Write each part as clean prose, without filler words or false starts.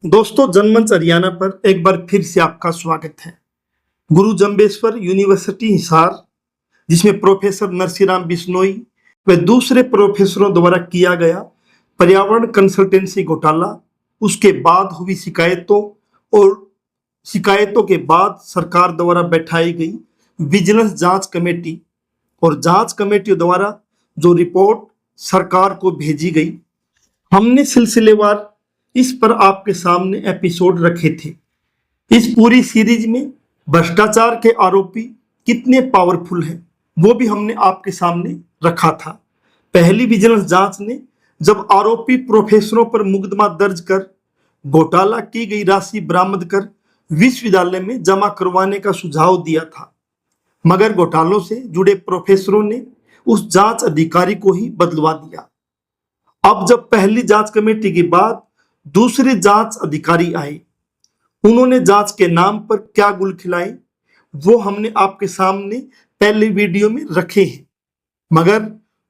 दोस्तों, जनमंच हरियाणा पर एक बार फिर से आपका स्वागत है। गुरु जम्बेश्वर यूनिवर्सिटी हिसार, जिसमें प्रोफेसर नरसिंहराम बिश्नोई व दूसरे प्रोफेसरों द्वारा किया गया पर्यावरण कंसल्टेंसी घोटाला, उसके बाद हुई शिकायतों और शिकायतों के बाद सरकार द्वारा बैठाई गई विजिलेंस जांच कमेटी और जांच कमेटी द्वारा जो रिपोर्ट सरकार को भेजी गई, हमने सिलसिलेवार इस पर आपके सामने एपिसोड रखे थे। इस पूरी सीरीज में भ्रष्टाचार के आरोपी कितने पावरफुल हैं वो भी हमने आपके सामने रखा था। पहली विजिलेंस जांच ने जब आरोपी प्रोफेसरों पर मुकदमा दर्ज कर घोटाला की गई राशि बरामद कर विश्वविद्यालय में जमा करवाने का सुझाव दिया था, मगर घोटालों से जुड़े प्रोफेसरों ने उस जांच अधिकारी को ही बदलवा दिया। अब जब पहली जांच कमेटी के बाद दूसरे जांच अधिकारी आए, उन्होंने जांच के नाम पर क्या गुल खिलाए वो हमने आपके सामने पहले वीडियो में रखे हैं। मगर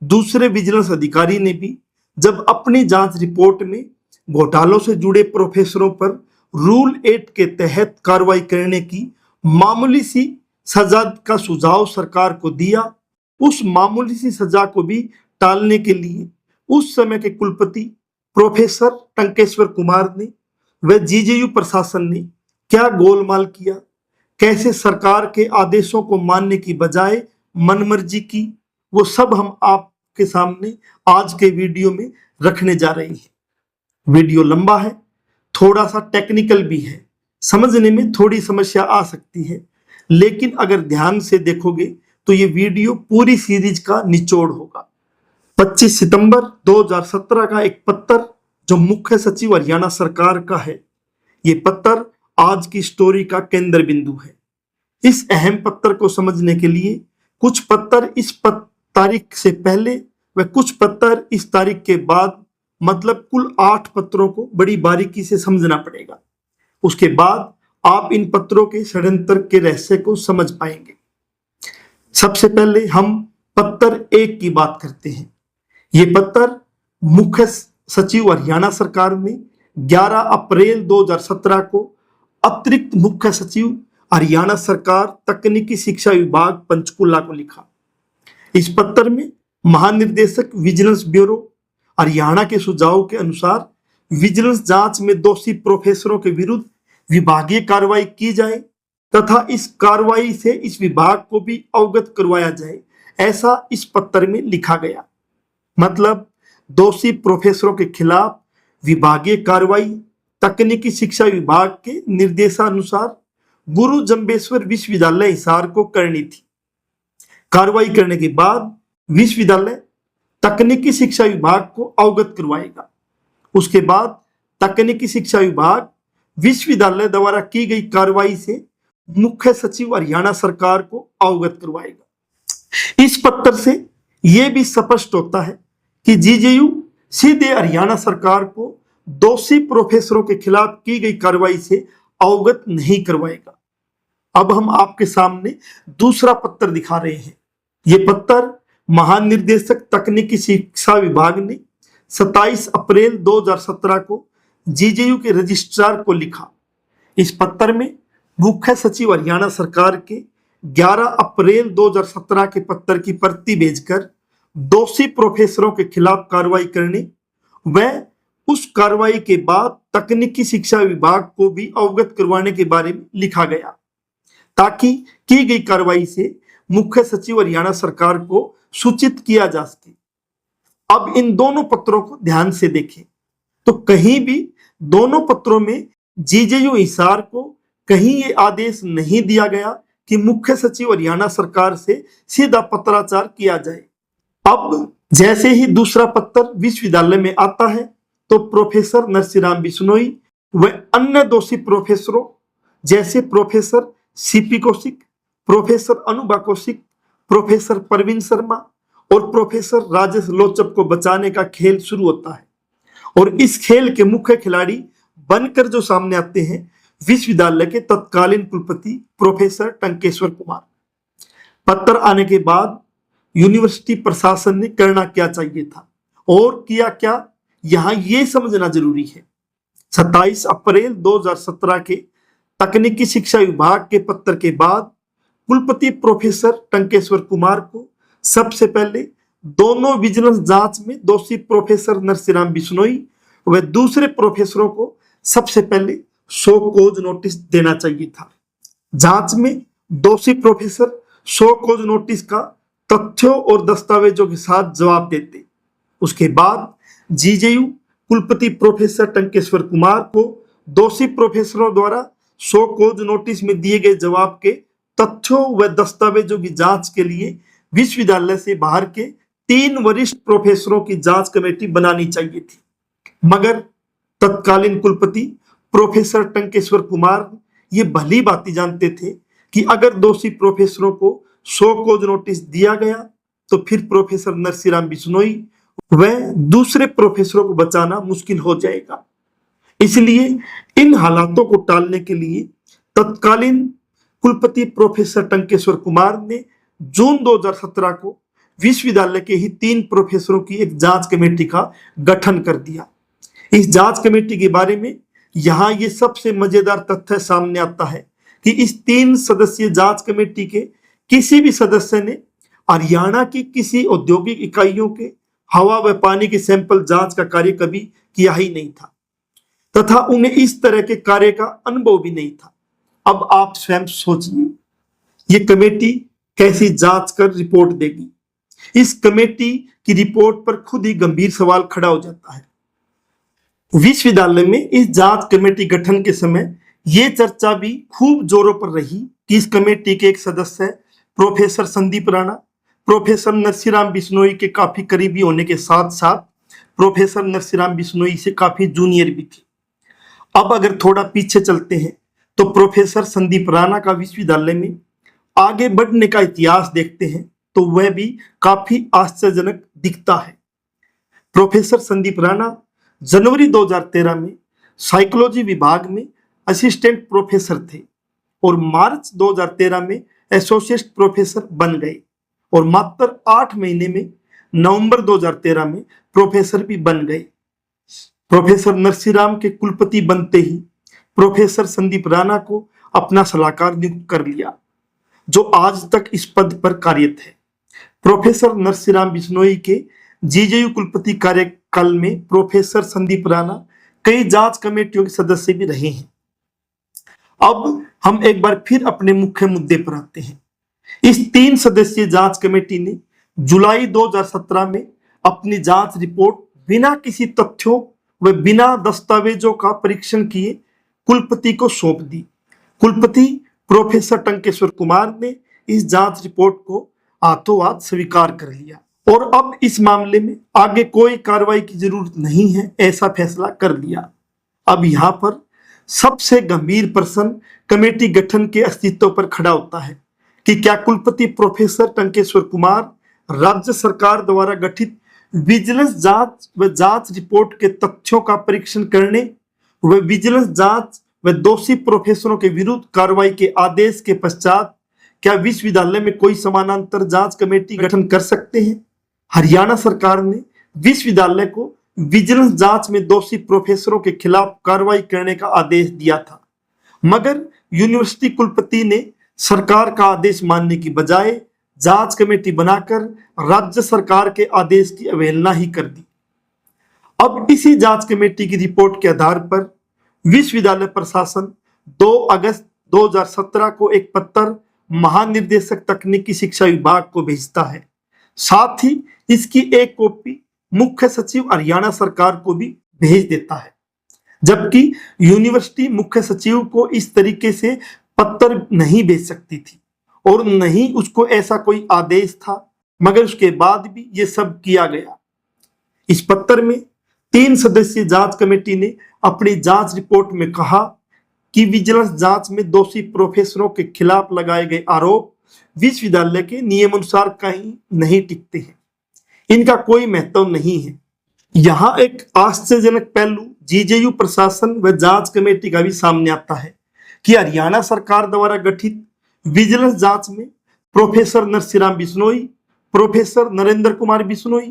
दूसरे विजिलेंस अधिकारी ने भी जब अपनी जांच रिपोर्ट में घोटालों से जुड़े प्रोफेसरों पर रूल 8 के तहत कार्रवाई करने की मामूली सी सजा का सुझाव सरकार को दिया, उस मामूली सी सजा को भी टालने के लिए उस समय के कुलपति प्रोफेसर टंकेश्वर कुमार ने व जीजेयू प्रशासन ने क्या गोलमाल किया, कैसे सरकार के आदेशों को मानने की बजाय मनमर्जी की, वो सब हम आपके सामने आज के वीडियो में रखने जा रहे हैं। वीडियो लंबा है, थोड़ा सा टेक्निकल भी है, समझने में थोड़ी समस्या आ सकती है, लेकिन अगर ध्यान से देखोगे तो ये वीडियो पूरी सीरीज का निचोड़ होगा। 25 सितंबर 2017 का एक पत्र जो मुख्य सचिव हरियाणा सरकार का है, ये पत्र आज की स्टोरी का केंद्र बिंदु है। इस अहम पत्र को समझने के लिए कुछ पत्र इस तारीख से पहले व कुछ पत्र इस तारीख के बाद, मतलब कुल 8 पत्रों को बड़ी बारीकी से समझना पड़ेगा। उसके बाद आप इन पत्रों के षड्यंत्र के रहस्य को समझ पाएंगे। सबसे पहले हम पत्र 1 की बात करते हैं। ये पत्र मुख्य सचिव हरियाणा सरकार ने 11 अप्रैल 2017 को अतिरिक्त मुख्य सचिव हरियाणा सरकार तकनीकी शिक्षा विभाग पंचकुला को लिखा। इस पत्र में महानिदेशक विजिलेंस ब्यूरो हरियाणा के सुझाव के अनुसार विजिलेंस जांच में दोषी प्रोफेसरों के विरुद्ध विभागीय कार्रवाई की जाए तथा इस कार्रवाई से इस विभाग को भी अवगत करवाया जाए, ऐसा इस पत्र में लिखा गया। मतलब दोषी प्रोफेसरों के खिलाफ विभागीय कार्रवाई तकनीकी शिक्षा विभाग के निर्देशानुसार गुरु जम्बेश्वर विश्वविद्यालय हिसार को करनी थी। कार्रवाई करने के बाद विश्वविद्यालय तकनीकी शिक्षा विभाग को अवगत करवाएगा। उसके बाद तकनीकी शिक्षा विभाग विश्वविद्यालय द्वारा की गई कार्रवाई से मुख्य सचिव हरियाणा सरकार को अवगत करवाएगा। इस पत्र से यह भी स्पष्ट होता है कि जीजेयू सीधे हरियाणा सरकार को दोषी प्रोफेसरों के खिलाफ की गई कार्रवाई से अवगत नहीं करवाएगा। अब हम आपके सामने दूसरा पत्र दिखा रहे हैं। यह पत्र महानिदेशक तकनीकी शिक्षा विभाग ने 27 अप्रैल 2017 को जीजेयू के रजिस्ट्रार को लिखा। इस पत्र में मुख्य सचिव हरियाणा सरकार के 11 अप्रैल 2017 के पत्र की प्रति भेजकर दोषी प्रोफेसरों के खिलाफ कार्रवाई करने व उस कार्रवाई के बाद तकनीकी शिक्षा विभाग को भी अवगत करवाने के बारे में लिखा गया, ताकि की गई कार्रवाई से मुख्य सचिव हरियाणा सरकार को सूचित किया जा सके। अब इन दोनों पत्रों को ध्यान से देखें तो कहीं भी दोनों पत्रों में जीजेयू हिसार को कहीं ये आदेश नहीं दिया गया कि मुख्य सचिव हरियाणा सरकार से सीधा पत्राचार किया जाए। अब जैसे ही दूसरा पत्र विश्वविद्यालय में आता है तो प्रोफेसर नरसिंहराम बिश्नोई व अन्य दोषी प्रोफेसरों जैसे professor CP Kaushik, professor Anubha Kaushik, professor Parveen Sharma और प्रोफेसर राजेश लोचप को बचाने का खेल शुरू होता है। और इस खेल के मुख्य खिलाड़ी बनकर जो सामने आते हैं विश्वविद्यालय के तत्कालीन कुलपति प्रोफेसर टंकेश्वर कुमार। पत्र आने के बाद यूनिवर्सिटी प्रशासन ने करना क्या चाहिए था और किया क्या, यहां यह समझना जरूरी है। 27 अप्रैल 2017 के तकनीकी शिक्षा विभाग के पत्र के बाद कुलपति प्रोफेसर टंकेश्वर कुमार को सबसे पहले दोनों विजिलेंस जांच में दोषी प्रोफेसर नरसिंह बिश्नोई व दूसरे प्रोफेसरों को सबसे पहले शो कॉज नोटिस देना चाहिए था। जांच में दोषी प्रोफेसर शो कॉज नोटिस का तथ्यों और दस्तावेजों के साथ जवाब देते। उसके बाद जीजेयू कुलपति प्रोफेसर टंकेश्वर कुमार को दोषी प्रोफेसरों द्वारा शो कॉज नोटिस में दिए गए जवाब के तथ्यों व दस्तावेजों की जांच के लिए विश्वविद्यालय से बाहर के 3 वरिष्ठ प्रोफेसरों की जांच कमेटी बनानी चाहिए थी। मगर तत्कालीन कुलपति प्रोफेसर टंकेश्वर कुमार ये भली भांति जानते थे कि अगर दोषी प्रोफेसरों को शो कॉज नोटिस दिया गया तो फिर प्रोफेसर नरसिंह बिश्नोई व दूसरे प्रोफेसरों को बचाना मुश्किल हो जाएगा। इसलिए इन हालातों को टालने के लिए तत्कालीन कुलपति प्रोफेसर टंकेश्वर कुमार ने जून 2017 को विश्वविद्यालय के ही 3 प्रोफेसरों की एक जांच कमेटी का गठन कर दिया। इस जांच कमेटी के बारे में यहाँ ये सबसे मजेदार तथ्य सामने आता है कि इस 3 सदस्यीय जांच कमेटी के किसी भी सदस्य ने हरियाणा की किसी औद्योगिक इकाइयों के हवा व पानी के सैंपल जांच का कार्य कभी किया ही नहीं था तथा उन्हें इस तरह के कार्य का अनुभव भी नहीं था। अब आप स्वयं सोचिए, ये कमेटी कैसी जांच कर रिपोर्ट देगी। इस कमेटी की रिपोर्ट पर खुद ही गंभीर सवाल खड़ा हो जाता है। विश्वविद्यालय में इस जांच कमेटी गठन के समय यह चर्चा भी खूब जोरों पर रही कि इस कमेटी के एक सदस्य प्रोफेसर संदीप राणा प्रोफेसर नरसिंह बिश्नोई के काफी करीबी होने के साथ साथ प्रोफेसर नरसिंह बिश्नोई से काफी जूनियर भी थे। अब अगर थोड़ा पीछे चलते हैं तो प्रोफेसर संदीप राणा का विश्वविद्यालय में आगे बढ़ने का इतिहास देखते हैं तो वह भी काफी आश्चर्यजनक दिखता है। प्रोफेसर संदीप राणा जनवरी 2013 में साइकोलॉजी विभाग में असिस्टेंट प्रोफेसर थे और मार्च 2013 में एसोसिएट प्रोफेसर बन गए और मात्र 8 महीने में नवंबर 2013 में प्रोफेसर भी बन गए। प्रोफेसर नरसिंह के कुलपति बनते ही प्रोफेसर संदीप राणा को अपना सलाहकार नियुक्त कर लिया, जो आज तक इस पद पर कार्यरत है। प्रोफेसर नरसिंह बिश्नोई के जीजेयू कुलपति कार्यकाल में प्रोफेसर संदीप राणा कई जांच कमेटियों के सदस्य भी रहे हैं। अब हम एक बार फिर अपने मुख्य मुद्दे पर आते हैं। इस 3 सदस्यीय जांच कमेटी ने जुलाई 2017 में अपनी जांच रिपोर्ट बिना किसी तथ्यों व बिना दस्तावेजों का परीक्षण किए कुलपति को सौंप दी। कुलपति प्रोफेसर टंकेश्वर कुमार ने इस जांच रिपोर्ट को हाथों हाथ स्वीकार कर लिया और अब इस मामले में आगे कोई कार्रवाई की जरूरत नहीं है, ऐसा फैसला कर लिया। अब यहाँ पर सबसे गंभीर प्रश्न कमेटी गठन के अस्तित्व पर खड़ा होता है कि क्या कुलपति प्रोफेसर टंकेश्वर कुमार राज्य सरकार द्वारा गठित विजिलेंस जांच व जांच रिपोर्ट के तथ्यों का परीक्षण करने व विजिलेंस जांच व दोषी प्रोफेसरों के विरुद्ध कार्रवाई के आदेश के पश्चात क्या विश्वविद्यालय में कोई समानांतर जांच कमेटी गठन कर सकते हैं? हरियाणा सरकार ने विश्वविद्यालय को विजिलेंस जांच में दोषी प्रोफेसरों के खिलाफ कार्रवाई करने का आदेश दिया था, मगर यूनिवर्सिटी कुलपति ने सरकार का आदेश मानने की बजाय जांच कमेटी बनाकर राज्य सरकार के आदेश की अवहेलना ही कर दी। अब इसी जांच कमेटी की रिपोर्ट के आधार पर विश्वविद्यालय प्रशासन 2 अगस्त 2017 को एक पत्र महानिदेशक तकनीकी शिक्षा विभाग को भेजता है। साथ ही इसकी एक कॉपी मुख्य सचिव हरियाणा सरकार को भी भेज देता है, जबकि यूनिवर्सिटी मुख्य सचिव को इस तरीके से पत्र नहीं भेज सकती थी और नहीं उसको ऐसा कोई आदेश था, मगर उसके बाद भी ये सब किया गया। इस पत्र में 3 सदस्यीय जांच कमेटी ने अपनी जांच रिपोर्ट में कहा कि विजिलेंस जांच में दोषी प्रोफेसरों के खिलाफ लगाए गए आरोप विश्वविद्यालय के नियमानुसार कहीं नहीं टिकते हैं, इनका कोई महत्व नहीं है। यहाँ एक आश्चर्यजनक पहलू जीजेयू प्रशासन व जांच कमेटी का भी सामने आता है कि हरियाणा सरकार द्वारा गठित विजिलेंस जांच में professor Narsingh Bishnoi, professor Narendra Kumar Bishnoi,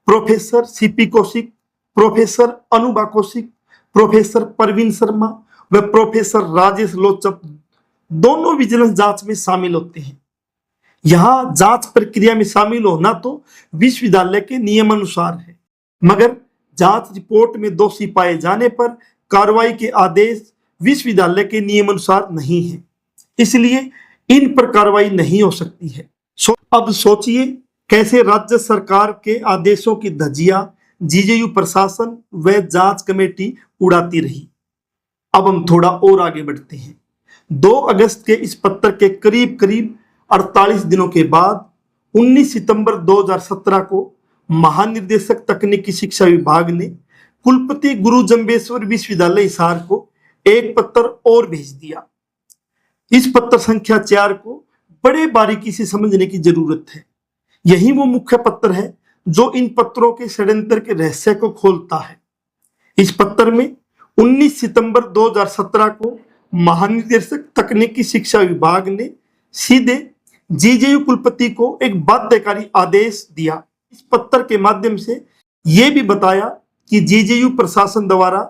professor CP Kaushik, professor Anubha Kaushik, professor Parveen Sharma व प्रोफेसर राजेश लोचप दोनों विजिलेंस जांच में शामिल होते हैं। यहां जांच प्रक्रिया में शामिल होना तो विश्वविद्यालय के नियमानुसार है, मगर जांच रिपोर्ट में दोषी पाए जाने पर कार्रवाई के आदेश विश्वविद्यालय के नियमानुसार नहीं है, इसलिए इन पर कार्रवाई नहीं हो सकती है। अब सोचिए कैसे राज्य सरकार के आदेशों की धज्जियां जीजेयू प्रशासन व जांच कमेटी उड़ाती रही। अब हम थोड़ा और आगे बढ़ते हैं। 2 अगस्त के इस पत्र के करीब करीब 48 दिनों के बाद 19 सितंबर 2017 को महानिदेशक तकनीकी शिक्षा विभाग ने कुलपति गुरु जंबेश्वर विश्वविद्यालय हिसार को एक पत्र और भेज दिया। इस पत्र संख्या 4 को बड़े बारीकी से समझने की जरूरत है। यही वो मुख्य पत्र है जो इन पत्रों के षड्यंत्र के रहस्य को खोलता है। इस पत्र में 19 सितंबर 2017 को महानिदेशक तकनीकी शिक्षा विभाग ने सीधे जीजेयू कुलपति को एक बाध्यकारी आदेश दिया। इस पत्र के माध्यम से यह भी बताया कि जीजेयू प्रशासन द्वारा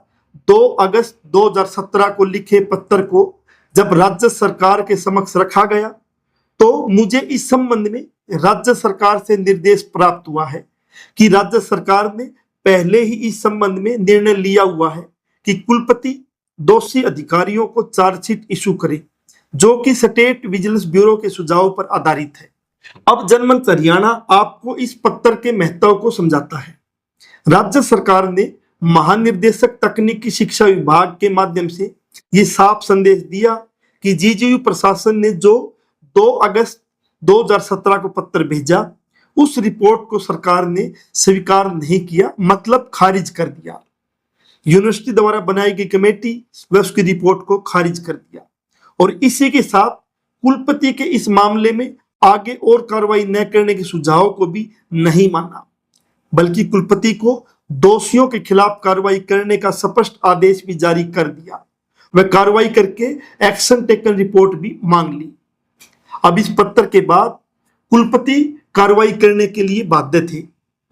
2 अगस्त 2017 को लिखे पत्र को जब राज्य सरकार के समक्ष रखा गया तो मुझे इस संबंध में राज्य सरकार से निर्देश प्राप्त हुआ है कि राज्य सरकार ने पहले ही इस संबंध में निर्णय लिया हुआ है कि कुलपति दोषी अधिकारियों को चार्जशीट इशू करे, जो कि स्टेट विजिलेंस ब्यूरो के सुझाव पर आधारित है। अब जनमंच हरियाणा आपको इस पत्र के महत्व को समझाता है। राज्य सरकार ने महानिदेशक तकनीकी शिक्षा विभाग के माध्यम से ये साफ संदेश दिया कि जीजेयू प्रशासन ने जो 2 अगस्त 2017 को पत्र भेजा उस रिपोर्ट को सरकार ने स्वीकार नहीं किया, मतलब खारिज कर दिया। यूनिवर्सिटी द्वारा बनाई गई कमेटी व उसकी रिपोर्ट को खारिज कर दिया और इसी के साथ कुलपति के इस मामले में आगे और कार्रवाई न करने के सुझाव को भी नहीं माना, बल्कि कुलपति को दोषियों के खिलाफ कार्रवाई करने का स्पष्ट आदेश भी जारी कर दिया। वह कार्रवाई करके एक्शन टेकन रिपोर्ट भी मांग ली। अब इस पत्र के बाद कुलपति कार्रवाई करने के लिए बाध्य थे,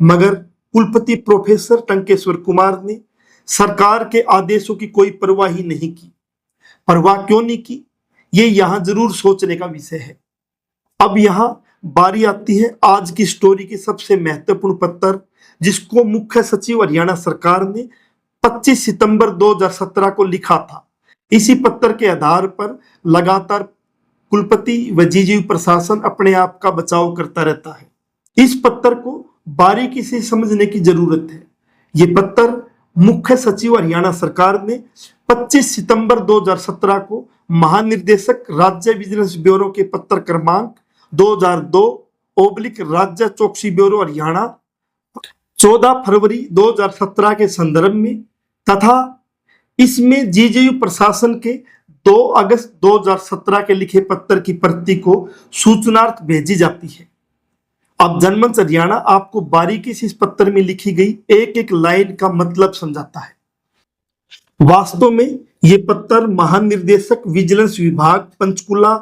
मगर कुलपति प्रोफेसर टंकेश्वर कुमार ने सरकार के आदेशों की कोई परवाह ही नहीं की। परवाह क्यों नहीं की, ये यहां जरूर सोचने का विषय है। अब यहां बारी आती है आज की स्टोरी की सबसे महत्वपूर्ण पत्र, जिसको मुख्य सचिव हरियाणा सरकार ने 25 सितंबर 2017 को लिखा था। इसी पत्र के आधार पर लगातार कुलपति व जीजेयू प्रशासन अपने आप का बचाव करता रहता है। इस पत्र को बारीकी से समझने की जरूरत है। ये पत्र मुख्य सचिव हरियाणा सरकार ने 25 सितंबर 2017 को महानिदेशक राज्य विजिलेंस ब्यूरो के पत्र क्रमांक 2002/ राज्य चौकसी ब्यूरो हरियाणा 14 फरवरी 2017 के संदर्भ में तथा इसमें जीजेयू प्रशासन के 2 अगस्त 2017 के लिखे पत्र की प्रति को सूचनार्थ भेजी जाती है। अब जनमंच हरियाणा आपको बारीकी से इस पत्र में लिखी गई एक एक लाइन का मतलब समझाता है। वास्तव में ये पत्र महानिदेशक विजिलेंस विभाग पंचकुला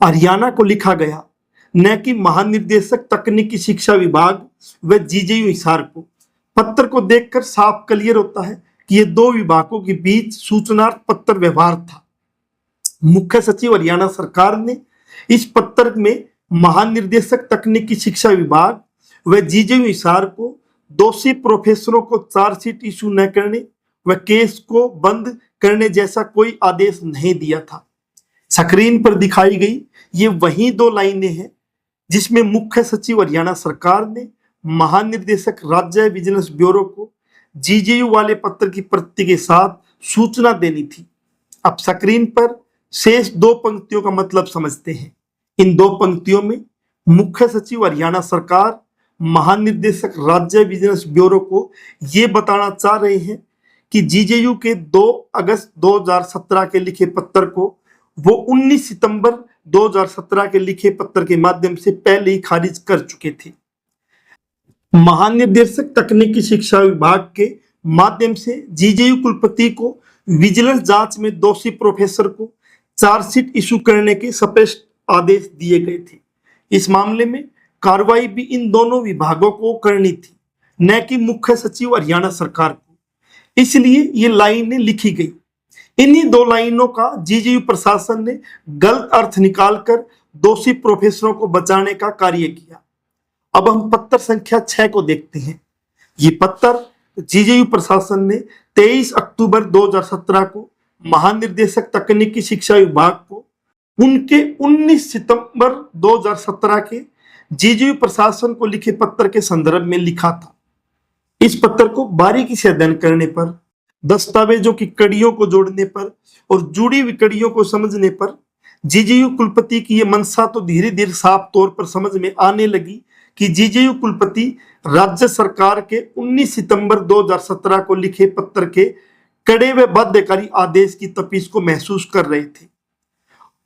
हरियाणा को लिखा गया, न कि महानिदेशक तकनीकी शिक्षा विभाग व जीजेयू हिसार को। पत्र को देखकर साफ क्लियर होता है कि ये 2 विभागों के बीच सूचनार्थ पत्र व्यवहार था। मुख्य सचिव हरियाणा सरकार ने इस पत्र में महानिदेशक तकनीकी शिक्षा विभाग व जीजेयू हिसार को दोषी प्रोफेसरों को चार्जशीट इशू न करने व केस को बंद करने जैसा कोई आदेश नहीं दिया था। स्क्रीन पर दिखाई गई ये वही 2 लाइनें हैं जिसमें मुख्य सचिव हरियाणा सरकार ने महानिदेशक राज्य विजिलेंस ब्यूरो को जीजेयू वाले पत्र की प्रति के साथ सूचना देनी थी। अब स्क्रीन पर शेष 2 पंक्तियों का मतलब समझते हैं। इन 2 पंक्तियों में मुख्य सचिव हरियाणा सरकार महानिदेशक राज्य विजिलेंस ब्यूरो को ये बताना चाह रहे हैं कि जीजेयू के 2 अगस्त 2017 के लिखे पत्र को वो 19 सितंबर 2017 के लिखे पत्र के माध्यम से पहले ही खारिज कर चुके थे। महानिदेशक तकनीकी शिक्षा विभाग के माध्यम से जीजेयू कुलपति को विजिलेंस जांच में दोषी प्रोफेसर को चार्जशीट इशू करने के स्पष्ट आदेश दिए गए थे। इस मामले में कार्रवाई भी इन दोनों विभागों को करनी थी, न कि मुख्य सचिव हरियाणा सरकार को। इसलिए ये लाइनें लिखी गई। इन्हीं दो लाइनों का जीजेयू प्रशासन ने गलत अर्थ निकालकर दोषी प्रोफेसरों को बचाने का कार्य किया। अब हम पत्र संख्या 6 को देखते हैं। ये पत्र जीजेयू प्रशासन ने 23 अक्टूबर 2017 को महानिर्देशक तकनीकी शिक्षा विभाग को उनके 19 सितंबर 2017 के जीजेयू प्रशासन को लिखे पत्र के संदर्भ में लिखा था। इस पत्र को बारीकी से अध्ययन करने पर, दस्तावेजों की कड़ियों को जोड़ने पर और जुड़ी हुई कड़ियों को समझने पर जीजेयू कुलपति की यह मंशा तो धीरे धीरे साफ तौर पर समझ में आने लगी कि जीजेयू कुलपति राज्य सरकार के 19 सितंबर 2017 को लिखे पत्र के कड़े व बाध्यकारी आदेश की तपीस को महसूस कर रहे थे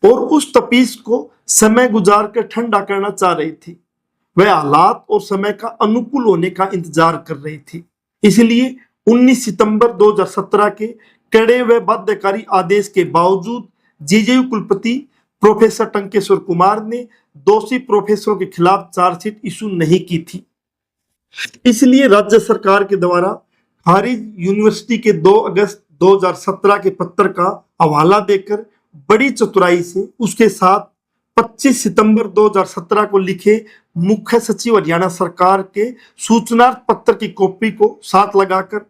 और उस तपीस को समय गुजार कर ठंडा करना चाह रहे थे। वह हालात और समय का अनुकूल होने का इंतजार कर रहे थे। इसलिए 19 सितंबर 2017 के कड़े व बाध्यकारी आदेश के बावजूद जीजेयू कुलपति प्रोफेसर टंकेश्वर कुमार ने दोषी प्रोफेसरों के खिलाफ चार्जशीट इशू नहीं की थी। इसलिए राज्य सरकार के द्वारा खारिज यूनिवर्सिटी के 2 अगस्त 2017 के पत्र का हवाला देकर बड़ी चतुराई से उसके साथ 25 सितंबर 2017 को लिखे मुख्य सचिव हरियाणा सरकार के सूचनार्थ पत्र की कॉपी को साथ लगाकर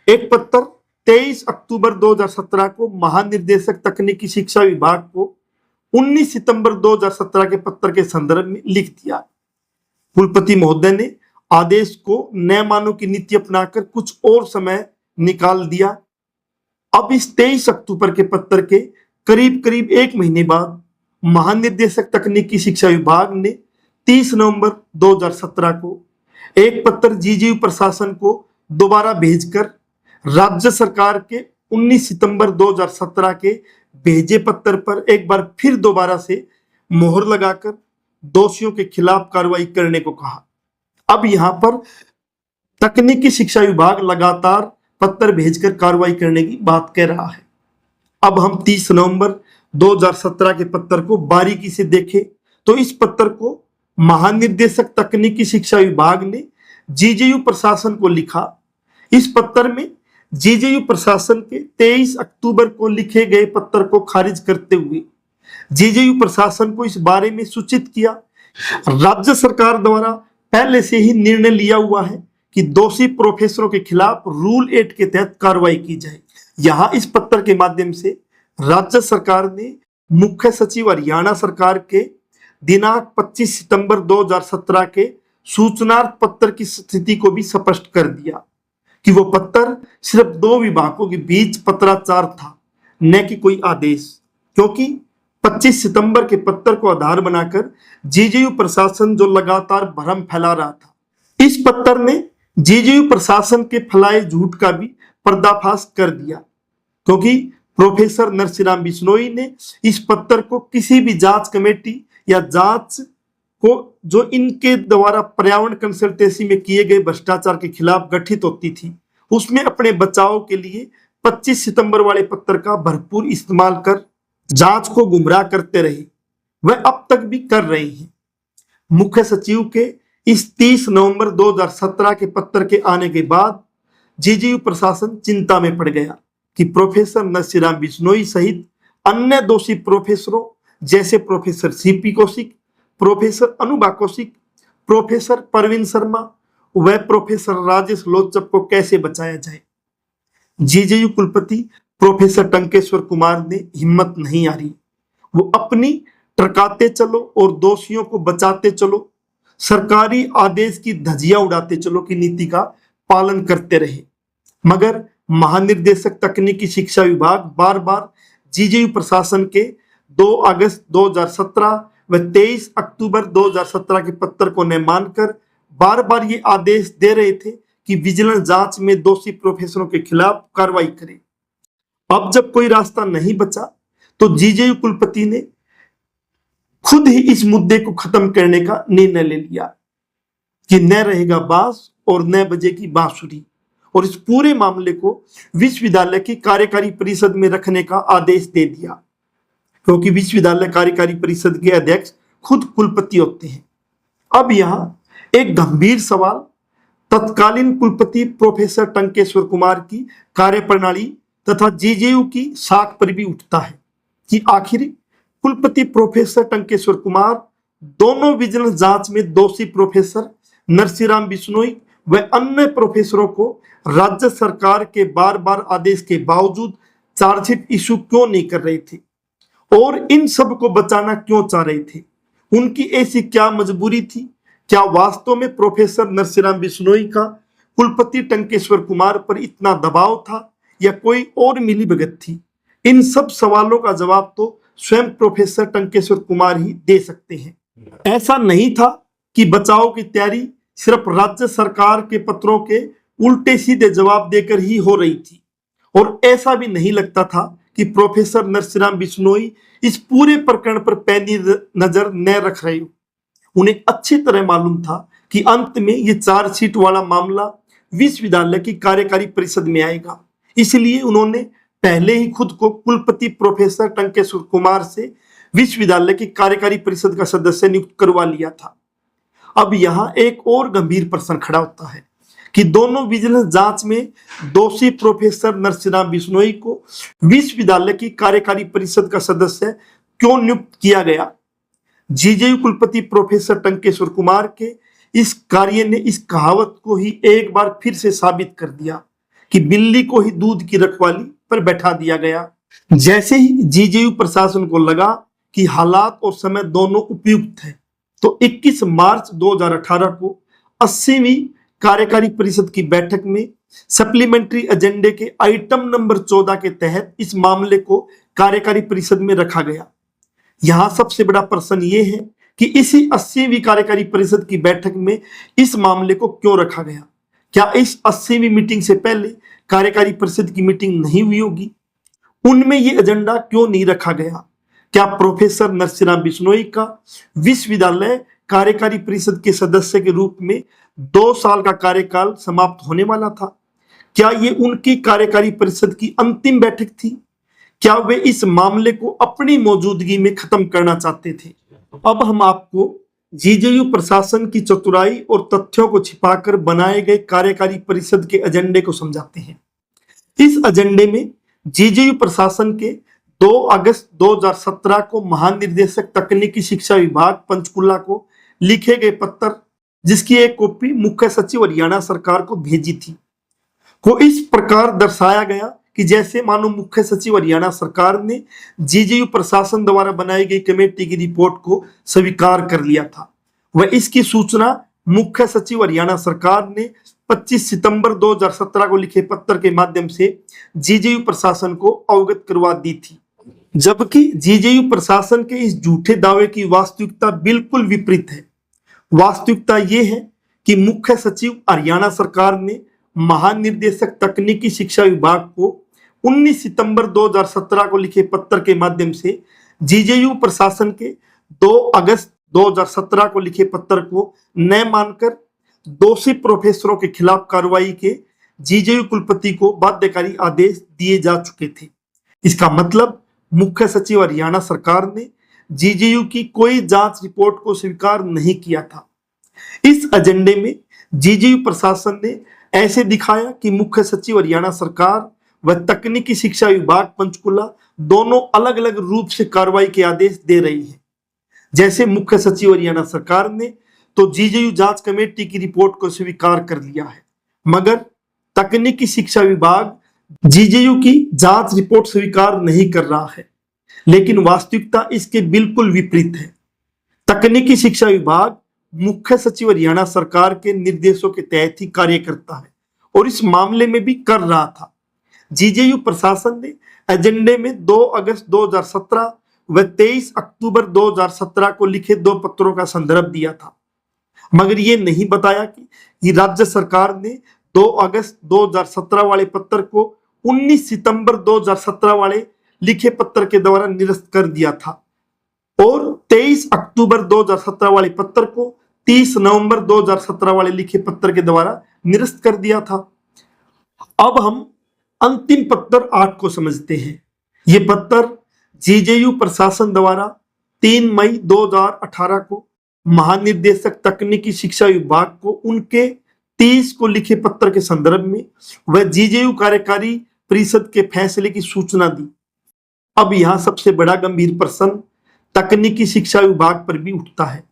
एक पत्र 23 अक्टूबर 2017 को महानिर्देशक तकनीकी शिक्षा विभाग को 19 सितंबर 2017 के पत्र के संदर्भ में लिख दिया। कुलपति महोदय ने आदेश को न मानो की नीति अपनाकर कुछ और समय निकाल दिया। अब इस 23 अक्टूबर के पत्र के करीब करीब 1 महीने बाद महानिर्देशक तकनीकी शिक्षा विभाग ने 30 नवंबर 2017 को एक पत्र जीजेयू प्रशासन को दोबारा भेजकर राज्य सरकार के 19 सितंबर 2017 के भेजे पत्र पर एक बार फिर दोबारा से मोहर लगाकर दोषियों के खिलाफ कार्रवाई करने को कहा। अब यहां पर तकनीकी शिक्षा विभाग लगातार पत्र भेजकर कार्रवाई करने की बात कह रहा है। अब हम 30 नवंबर 2017 के पत्र को बारीकी से देखें तो इस पत्र को महानिर्देशक तकनीकी शिक्षा विभाग ने जीजेयू प्रशासन को लिखा। इस पत्र में जीजेयू प्रशासन के 23 अक्टूबर को लिखे गए पत्र को खारिज करते हुए जीजेयू प्रशासन को इस बारे में सूचित किया राज्य सरकार द्वारा पहले से ही निर्णय लिया हुआ है कि दोषी प्रोफेसरों के खिलाफ रूल 8 के तहत कार्रवाई की जाए। यहाँ इस पत्र के माध्यम से राज्य सरकार ने मुख्य सचिव हरियाणा सरकार के दिनांक 25 सितंबर 2017 के सूचनार्थ पत्र की स्थिति को भी स्पष्ट कर दिया कि वो पत्र सिर्फ 2 विभागों के बीच पत्राचार था, न कि कोई आदेश। क्योंकि 25 सितंबर के पत्र को आधार बनाकर जीजेयू प्रशासन जो लगातार भ्रम फैला रहा था, इस पत्र ने जीजेयू प्रशासन के फैलाए झूठ का भी पर्दाफाश कर दिया। क्योंकि प्रोफेसर नरसिंह बिश्नोई ने इस पत्र को किसी भी जांच कमेटी या जांच को जो इनके द्वारा पर्यावरण कंसल्टेंसी में किए गए भ्रष्टाचार के खिलाफ गठित होती थी, उसमें अपने बचाव के लिए 25 सितंबर वाले पत्र का भरपूर इस्तेमाल कर जांच को गुमराह करते रहे। वह अब तक भी कर रहे हैं। मुख्य सचिव के इस 30 नवंबर 2017 के पत्र के आने के बाद जीजेयू प्रशासन चिंता में पड़ गया कि प्रोफेसर नरसिंह बिश्नोई सहित अन्य दोषी प्रोफेसरों जैसे professor CP Kaushik, professor Anubha Kaushik, professor Parveen Sharma व प्रोफेसर राजेश लोचप को कैसे बचाया जाए। जीजेयू कुलपति प्रोफेसर टंकेश्वर कुमार ने हिम्मत नहीं हारी। वो अपनी टरकाते चलो और दोषियों को बचाते चलो, सरकारी आदेश की धज्जियां उड़ाते चलो की नीति का पालन करते रहे। मगर महानिर्देशक तकनीकी शिक्षा विभाग बार बार जीजेयू प्रशासन के 2 अगस्त 2017 व 23 अक्टूबर 2017 के पत्र को न मानकर बार बार ये आदेश दे रहे थे कि विजिलेंस जांच में दोषी प्रोफेसरों के खिलाफ कार्रवाई करें। अब जब कोई रास्ता नहीं बचा तो जीजेयू कुलपति ने खुद ही इस मुद्दे को खत्म करने का निर्णय ले लिया कि न रहेगा बांस और न बजेगी बांसुरी, और इस पूरे मामले को विश्वविद्यालय की कार्यकारी परिषद में रखने का आदेश दे दिया। क्योंकि विश्वविद्यालय कार्यकारी परिषद के अध्यक्ष खुद कुलपति होते हैं। अब यहाँ एक गंभीर सवाल तत्कालीन कुलपति प्रोफेसर टंकेश्वर कुमार की कार्यप्रणाली तथा जेजेयू की साख पर भी उठता है कि आखिर कुलपति प्रोफेसर टंकेश्वर कुमार दोनों विजिलेंस जांच में दोषी प्रोफेसर नरसिंहराम बिश्नोई व अन्य प्रोफेसरों को राज्य सरकार के बार बार आदेश के बावजूद चार्जशीट इशू क्यों नहीं कर रहे थे और इन सब को बचाना क्यों चाह रहे थे। उनकी ऐसी क्या मजबूरी थी? क्या वास्तव में प्रोफेसर नरसिंहराम बिश्नोई का कुलपति टंकेश्वर कुमार पर इतना दबाव था या कोई और मिलीभगत थी? इन सब सवालों का जवाब तो स्वयं प्रोफेसर टंकेश्वर कुमार ही दे सकते हैं। ऐसा नहीं था कि बचाव की तैयारी सिर्फ राज्य सरकार के पत्रों के उल्टे सीधे जवाब देकर ही हो रही थी और ऐसा भी नहीं लगता था कि प्रोफेसर नरसिंहराम बिश्नोई इस पूरे प्रकरण पर पैनी नजर न रख रहे हो। उन्हें अच्छी तरह मालूम था कि अंत में ये चार्जशीट वाला मामला विश्वविद्यालय की कार्यकारी परिषद में आएगा, इसलिए उन्होंने पहले ही खुद को कुलपति प्रोफेसर टंकेश्वर कुमार से विश्वविद्यालय की कार्यकारी परिषद का सदस्य नियुक्त करवा लिया था। अब यहाँ एक और गंभीर प्रश्न खड़ा होता है कि दोनों विजिलेंस जांच में दोषी प्रोफेसर नरसिंहराम बिश्नोई को विश्वविद्यालय की कार्यकारी परिषद का सदस्य क्यों नियुक्त किया गया। जेजेयू कुलपति प्रोफेसर टंकेश्वर कुमार के इस कार्य ने इस कहावत को ही एक बार फिर से साबित कर दिया कि बिल्ली को ही दूध की रखवाली पर बैठा दिया गया। जैसे ही जेजेयू प्रशासन को लगा कि हालात और समय दोनों उपयुक्त है, तो 21 मार्च 2018 को 80वीं कार्यकारी परिषद की बैठक में सप्लीमेंट्री एजेंडे के आइटम नंबर 14 के तहत इस मामले को कार्यकारी परिषद में रखा गया। यहां सबसे बड़ा प्रश्न यह है कि इसी 80वीं कार्यकारी परिषद की बैठक में इस मामले को क्यों रखा गया। क्या इस 80वीं मीटिंग से पहले कार्यकारी परिषद की मीटिंग नहीं हुई होगी? उनमें यह एजेंडा क्यों नहीं रखा गया? क्या प्रोफेसर नरसिंहराम बिश्नोई का विश्वविद्यालय कार्यकारी परिषद के सदस्य के रूप में 2 साल का कार्यकाल समाप्त होने वाला था? क्या ये उनकी कार्यकारी परिषद की अंतिम बैठक थी? क्या वे इस मामले को अपनी मौजूदगी में खत्म करना चाहते थे? अब हम आपको जेजेयू प्रशासन की चतुराई और तथ्यों को छिपाकर बनाए गए कार्यकारी परिषद के एजेंडे को समझाते हैं। इस एजेंडे में जेजेयू प्रशासन के 2 अगस्त 2017 को महानिदेशक तकनीकी शिक्षा विभाग पंचकुला को लिखे गए पत्र, जिसकी एक कॉपी मुख्य सचिव हरियाणा सरकार को भेजी थी, को इस प्रकार दर्शाया गया कि जैसे मानो मुख्य सचिव हरियाणा सरकार ने जेजेयू प्रशासन द्वारा बनाई गई कमेटी की रिपोर्ट को स्वीकार कर लिया था। वह इसकी सूचना मुख्य सचिव हरियाणा सरकार ने 25 सितंबर 2017 को लिखे पत्र के माध्यम से जेजेयू प्रशासन को अवगत करवा दी थी। जबकि जेजेयू प्रशासन के इस झूठे दावे की वास्तविकता बिल्कुल विपरीत है। वास्तविकता यह है कि मुख्य सचिव हरियाणा सरकार ने महानिदेशक तकनीकी शिक्षा विभाग को 19 सितंबर 2017 को लिखे पत्र के माध्यम से जेजेयू प्रशासन के 2 अगस्त 2017 को लिखे पत्र को न मानकर दोषी प्रोफेसरों के खिलाफ कार्रवाई के जेजेयू कुलपति को बाध्यकारी आदेश दिए जा चुके थे। इसका मतलब मुख्य सचिव हरियाणा सरकार ने जेजेयू की कोई जांच रिपोर्ट को स्वीकार नहीं किया था। इस एजेंडे में जेजेयू प्रशासन ने ऐसे दिखाया कि मुख्य सचिव हरियाणा सरकार व तकनीकी शिक्षा विभाग पंचकुला दोनों अलग अलग रूप से कार्रवाई के आदेश दे रही है। जैसे मुख्य सचिव हरियाणा सरकार ने तो जेजेयू जांच कमेटी की रिपोर्ट को स्वीकार कर लिया है, मगर तकनीकी शिक्षा विभाग जेजेयू की जांच रिपोर्ट स्वीकार नहीं कर रहा है। लेकिन वास्तविकता इसके बिल्कुल विपरीत है। तकनीकी शिक्षा विभाग मुख्य सचिव हरियाणा सरकार के निर्देशों के तहत ही कार्य करता है और इस मामले में भी कर रहा था। जेजेयू प्रशासन ने एजेंडे में 2 अगस्त 2017 व 23 अक्टूबर 2017 को लिखे 2 पत्रों का संदर्भ दिया था, मगर ये नहीं बताया कि राज्य सरकार ने 2 अगस्त 2017 वाले पत्र को 19 सितंबर 2017 वाले लिखे पत्र के द्वारा निरस्त कर दिया था और 23 अक्टूबर 2017 वाले पत्र को 30 नवंबर 2017 वाले लिखे पत्र के द्वारा निरस्त कर दिया था। अब हम अंतिम पत्र 8 को समझते हैं। ये पत्र जेजेयू प्रशासन द्वारा 3 मई 2018 को महानिदेशक तकनीकी शिक्षा विभाग को उनके 23 को लिखे पत्र के संदर्भ में वह जीजेयू कार्यकारी परिषद के फैसले की सूचना दी। अब यहां सबसे बड़ा गंभीर प्रश्न तकनीकी शिक्षा विभाग पर भी उठता है,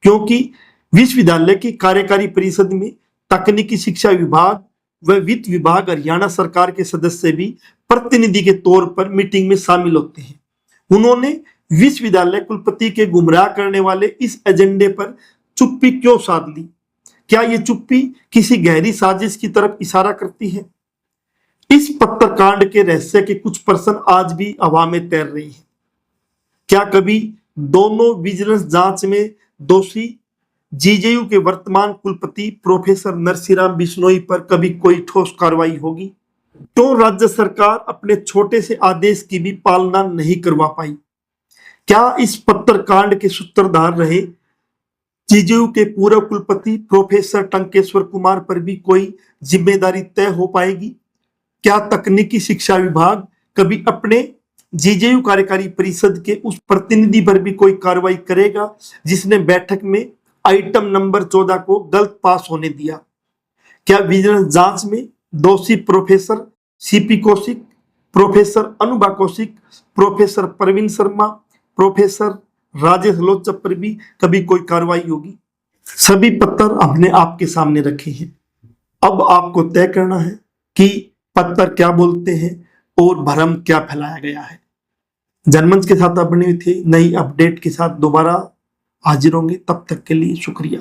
क्योंकि विश्वविद्यालय की कार्यकारी परिषद में तकनीकी शिक्षा विभाग व वित्त विभाग हरियाणा सरकार के सदस्य भी प्रतिनिधि के तौर पर मीटिंग में शामिल होते हैं। उन्होंने विश्वविद्यालय कुलपति के गुमराह करने वाले इस एजेंडे पर चुप्पी क्यों साध ली? क्या ये चुप्पी किसी गहरी साजिश की तरफ इशारा करती है? इस पत्रकांड के रहस्य के कुछ प्रश्न आज भी हवा में तैर रही हैं। क्या कभी दोनों विजिलेंस जांच में दोषी जीजेयू के वर्तमान कुलपति प्रोफेसर नरसिंहराम बिश्नोई पर कभी कोई ठोस कार्रवाई होगी? क्यों राज्य सरकार अपने छोटे से आदेश की भी पालना नहीं करवा पाई? क्या इस पत्रकांड के सूत्रधार रहे जीजेयू के पूर्व कुलपति प्रोफेसर टंकेश्वर कुमार पर भी कोई जिम्मेदारी तय हो पाएगी? क्या तकनीकी शिक्षा विभाग कभी अपने जीजेयू कार्यकारी परिषद के उस प्रतिनिधि पर भी कोई कार्रवाई करेगा जिसने बैठक में आइटम नंबर 14 को गलत पास होने दिया? क्या विजिलेंस जांच में दोषी professor CP Kaushik, professor Anubha Kaushik, professor Praveen Sharma, professor Rajesh Lochak पर भी कभी कोई कार्रवाई होगी? सभी पत्र हमने आपके सामने रखे हैं। अब आपको तय करना है कि पत्र क्या बोलते हैं और भ्रम क्या फैलाया गया है। जनमंच के साथ आप बने हुए थे, नई अपडेट के साथ दोबारा हाजिर होंगे। तब तक के लिए शुक्रिया।